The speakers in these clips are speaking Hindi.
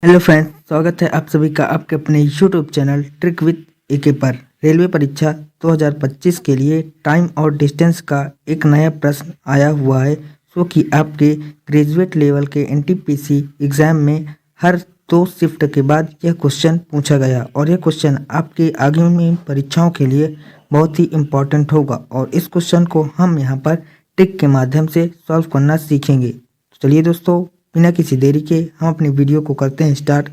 हेलो फ्रेंड्स, स्वागत है आप सभी का आपके अपने यूट्यूब चैनल ट्रिक विद एके पर। रेलवे परीक्षा 2025 के लिए टाइम और डिस्टेंस का एक नया प्रश्न आया हुआ है, जो कि आपके ग्रेजुएट लेवल के एनटीपीसी एग्ज़ाम में हर 2 शिफ्ट के बाद यह क्वेश्चन पूछा गया और यह क्वेश्चन आपके आगामी परीक्षाओं के लिए बहुत ही इम्पोर्टेंट होगा और इस क्वेश्चन को हम यहाँ पर ट्रिक के माध्यम से सॉल्व करना सीखेंगे। तो चलिए दोस्तों, बिना किसी देरी के हम अपनी वीडियो को करते हैं स्टार्ट।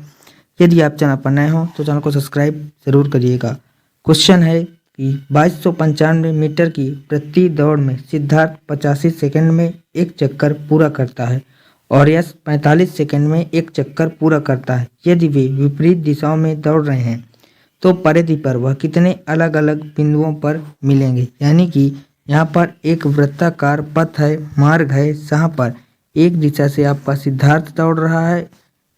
यदि आप चैनल पर नए हो तो चैनल को सब्सक्राइब जरूर करिएगा। क्वेश्चन है कि 2295 मीटर की प्रति दौड़ में सिद्धार्थ 85 सेकंड में एक चक्कर पूरा करता है और यश 45 सेकंड में एक चक्कर पूरा करता है। यदि वे विपरीत दिशाओं में दौड़ रहे हैं तो परिधि पर वह कितने अलग अलग बिंदुओं पर मिलेंगे। यानी कि यहाँ पर एक वृत्ताकार पथ है, मार्ग है, जहाँ पर एक दिशा से आपका सिद्धार्थ दौड़ रहा है,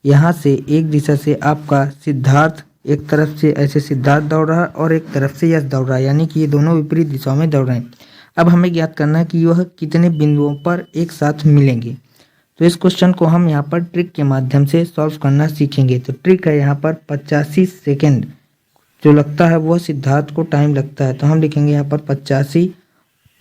यहाँ से एक दिशा से आपका सिद्धार्थ, एक तरफ से ऐसे सिद्धार्थ दौड़ रहा है और एक तरफ से यश दौड़ रहा है। यानी कि ये दोनों विपरीत दिशाओं में दौड़ रहे हैं। अब हमें ज्ञात करना है कि वह कितने बिंदुओं पर एक साथ मिलेंगे। तो इस क्वेश्चन को हम यहाँ पर ट्रिक के माध्यम से सॉल्व करना सीखेंगे। तो ट्रिक है यहाँ पर 85 सेकेंड जो लगता है वह सिद्धार्थ को टाइम लगता है, तो हम लिखेंगे यहाँ पर 85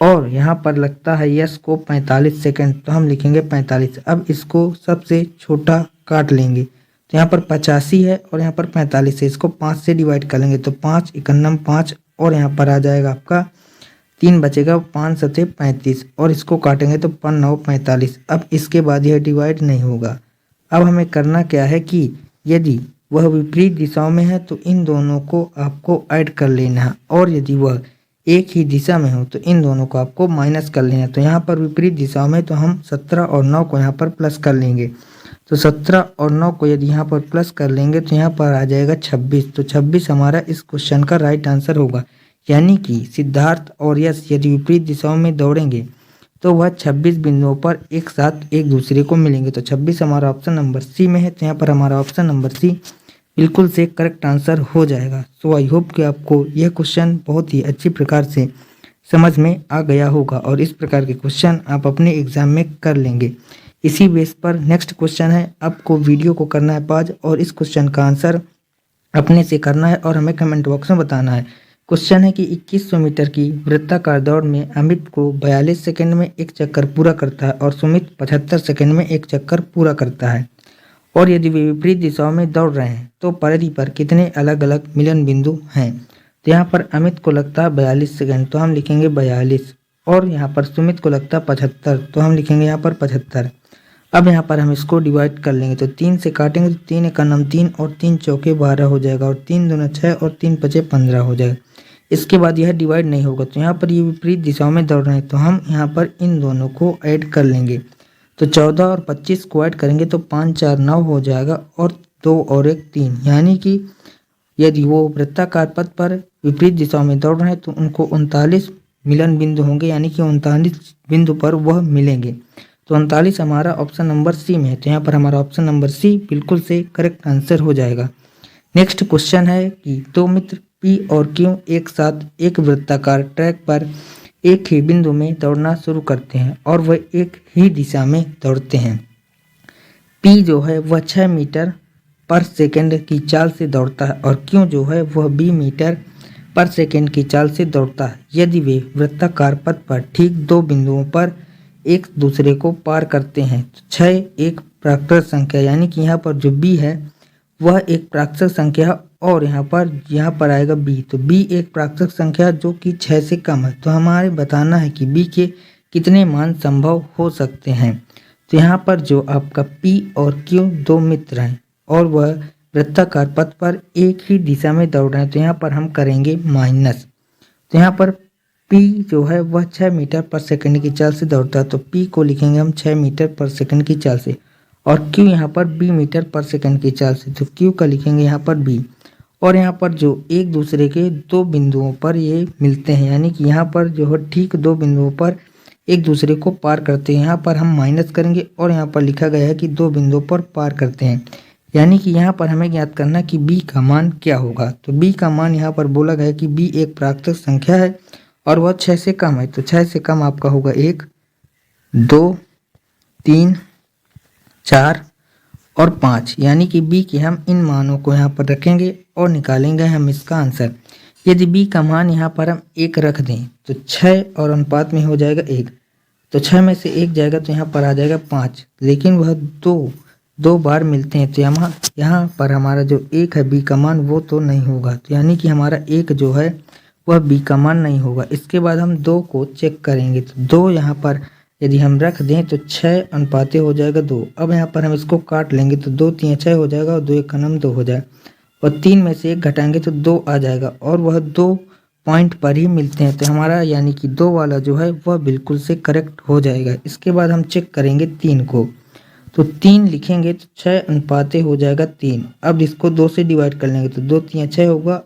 और यहाँ पर लगता है यश को 45 सेकंड, तो हम लिखेंगे 45। अब इसको सबसे छोटा काट लेंगे, तो यहाँ पर 85 है और यहाँ पर 45 है, इसको 5 से डिवाइड कर लेंगे तो 5 51 5 और यहाँ पर आ जाएगा आपका 3 बचेगा, 5 सते 35 और इसको काटेंगे तो 5 9 45। अब इसके बाद यह डिवाइड नहीं होगा। अब हमें करना क्या है कि यदि वह विपरीत दिशाओं में है तो इन दोनों को आपको ऐड कर लेना है और यदि वह एक ही दिशा में हो तो इन दोनों को आपको माइनस कर लेना है। तो यहाँ पर विपरीत दिशाओं में तो हम 17 और 9 को यहाँ पर प्लस कर लेंगे। तो 17 और 9 को यदि यहाँ पर प्लस कर लेंगे तो यहाँ पर आ जाएगा 26। तो 26 हमारा इस क्वेश्चन का राइट आंसर होगा। यानी कि सिद्धार्थ और यश यदि विपरीत दिशाओं में दौड़ेंगे तो वह 26 बिंदुओं पर एक साथ एक दूसरे को मिलेंगे। तो 26 हमारा ऑप्शन नंबर सी में है, तो यहाँ पर हमारा ऑप्शन नंबर सी बिल्कुल से करेक्ट आंसर हो जाएगा। सो आई होप कि आपको यह क्वेश्चन बहुत ही अच्छी प्रकार से समझ में आ गया होगा और इस प्रकार के क्वेश्चन आप अपने एग्जाम में कर लेंगे। इसी बेस पर नेक्स्ट क्वेश्चन है, आपको वीडियो को करना है पॉज और इस क्वेश्चन का आंसर अपने से करना है और हमें कमेंट बॉक्स में बताना है। क्वेश्चन है कि 2100 मीटर की वृत्ताकार दौड़ में अमित को 42 सेकंड में एक चक्कर पूरा करता है और सुमित 75 सेकंड में एक चक्कर पूरा करता है और यदि वे विपरीत दिशाओं में दौड़ रहे हैं तो परिधि पर कितने अलग अलग मिलन बिंदु हैं। तो यहाँ पर अमित को लगता है 42 सेकंड, तो हम लिखेंगे 42 और यहाँ पर सुमित को लगता है 75, तो हम लिखेंगे यहाँ पर 75। अब यहाँ पर हम इसको डिवाइड कर लेंगे, तो 3 से काटेंगे तो 3 एक 9 3 और 3 चौके 12 हो जाएगा और 3 दूना 6 और 3 पचे 15 हो जाएगा। इसके बाद यह डिवाइड नहीं होगा, तो यहाँ पर ये विपरीत दिशाओं में दौड़ रहे हैं, तो हम यहाँ पर इन दोनों को ऐड कर लेंगे। तो 14 और 25 को ऐड करेंगे तो 5 4 9 हो जाएगा और 2 और 1 3। यानी कि यदि वो वृत्ताकार पथ पर विपरीत दिशाओं में दौड़ रहे हैं तो उनको 39 मिलन बिंदु होंगे, यानी कि 39 बिंदु पर वह मिलेंगे। तो 39 हमारा ऑप्शन नंबर सी में है, तो यहाँ पर हमारा ऑप्शन नंबर सी बिल्कुल से करेक्ट आंसर हो जाएगा। नेक्स्ट क्वेश्चन है कि 2 मित्र पी और क्यू एक साथ एक वृत्ताकार ट्रैक पर एक ही बिंदु में दौड़ना शुरू करते हैं और वह एक ही दिशा में दौड़ते हैं। पी जो है वह 6 मीटर पर सेकंड की चाल से दौड़ता है और क्यू जो है वह 20 मीटर पर सेकंड की चाल से दौड़ता है। यदि वे वृत्ताकार पथ पर ठीक 2 बिंदुओं पर एक दूसरे को पार करते हैं तो 6 एक प्राकृत संख्या, यानी कि यहाँ पर जो बी है वह एक प्राकृत संख्या और यहाँ पर आएगा बी, तो बी एक प्राकृत संख्या जो कि 6 से कम है। तो हमारे बताना है कि बी के कितने मान संभव हो सकते हैं। तो यहाँ पर जो आपका पी और क्यू 2 मित्र हैं और वह वृत्ताकार पथ पर एक ही दिशा में दौड़ रहे हैं, तो यहाँ पर हम करेंगे माइनस। तो यहाँ पर पी जो है वह 6 मीटर पर सेकंड की चाल से दौड़ता है, तो पी को लिखेंगे हम 6 मीटर पर सेकंड की चाल से और क्यू यहाँ पर 20 मीटर पर सेकंड की चाल से, तो क्यू का लिखेंगे यहाँ पर बी। और यहाँ पर जो एक दूसरे के 2 बिंदुओं पर ये मिलते हैं, यानी कि यहाँ पर जो है ठीक 2 बिंदुओं पर एक दूसरे को पार करते हैं, यहाँ पर हम माइनस करेंगे और यहाँ पर लिखा गया है कि 2 बिंदुओं पर पार करते हैं। यानी कि यहाँ पर हमें ज्ञात करना कि बी का मान क्या होगा। तो बी का मान यहाँ पर बोला गया है कि बी एक प्राकृत संख्या है और वह 6 से कम है, तो 6 से कम आपका होगा 1 2 3 4 और 5, यानी कि बी के हम इन मानों को यहाँ पर रखेंगे और निकालेंगे हम इसका आंसर। यदि बी का मान यहाँ पर हम 1 रख दें तो 6 और अनुपात में हो जाएगा 1, तो 6 में से 1 जाएगा तो यहाँ पर आ जाएगा 5, लेकिन वह दो बार मिलते हैं तो यहाँ पर हमारा जो 1 है बी का मान वो तो नहीं होगा, तो यानी कि हमारा 1 जो है वह बी का मान नहीं होगा। इसके बाद हम 2 को चेक करेंगे तो 2 यहाँ पर यदि हम रख दें तो 6 अनुपाते हो जाएगा 2। अब यहाँ पर हम इसको काट लेंगे तो 2 3 6 हो जाएगा और 2 1 का नाम 2 हो जाएगा, और 3 में से 1 घटाएंगे तो 2 आ जाएगा, और वह 2 पॉइंट पर ही मिलते हैं तो हमारा यानी कि 2 वाला जो है वह बिल्कुल से करेक्ट हो जाएगा। इसके बाद हम चेक करेंगे 3 को, तो 3 लिखेंगे तो 6 अनुपाते हो जाएगा 3। अब इसको 2 से डिवाइड कर लेंगे तो 2 3 6 होगा,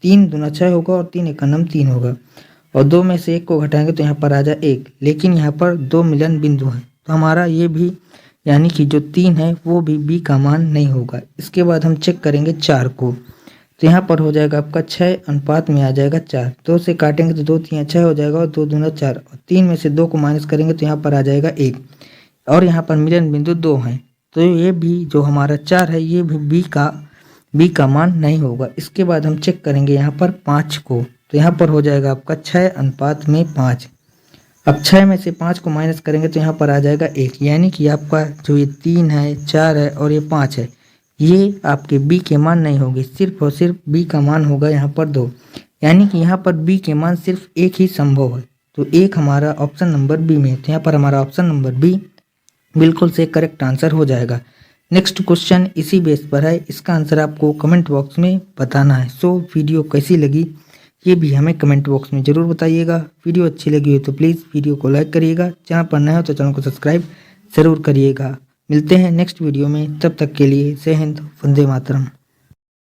3 दूना 6 होगा और 3 1 का नाम 3 होगा, और 2 में से 1 को घटाएंगे तो यहाँ पर आ जाए 1, लेकिन यहाँ पर 2 मिलन बिंदु है तो हमारा ये भी यानी कि जो 3 है वो भी बी का मान नहीं होगा। इसके बाद हम चेक करेंगे 4 को, तो यहाँ पर हो जाएगा आपका 6 अनुपात में आ जाएगा 4। 2 से काटेंगे तो 2 3 6 हो जाएगा और 2 दूना 4, और 3 में से 2 को माइनस करेंगे तो यहाँ पर आ जाएगा 1, और यहाँ पर मिलन बिंदु 2 हैं तो ये भी जो हमारा 4 है ये भी बी का मान नहीं होगा। इसके बाद हम चेक करेंगे यहाँ पर 5 को, तो यहाँ पर हो जाएगा आपका 6 अनुपात में 5। अब 6 में से 5 को माइनस करेंगे तो यहाँ पर आ जाएगा 1, यानी कि आपका जो ये 3 है 4 है और ये 5 है ये आपके बी के मान नहीं होंगे, सिर्फ और सिर्फ बी का मान होगा यहाँ पर 2, यानी कि यहाँ पर बी के मान सिर्फ एक ही संभव है, तो एक हमारा ऑप्शन नंबर बी में है, तो यहाँ पर हमारा ऑप्शन नंबर बी बिल्कुल से करेक्ट आंसर हो जाएगा। नेक्स्ट क्वेश्चन इसी बेस पर है, इसका आंसर आपको कमेंट बॉक्स में बताना है। सो वीडियो कैसी लगी ये भी हमें कमेंट बॉक्स में ज़रूर बताइएगा। वीडियो अच्छी लगी हो तो प्लीज़ वीडियो को लाइक करिएगा, चैनल पर नए हो तो चैनल को सब्सक्राइब ज़रूर करिएगा। मिलते हैं नेक्स्ट वीडियो में, तब तक के लिए जय हिंद, वंदे मातरम।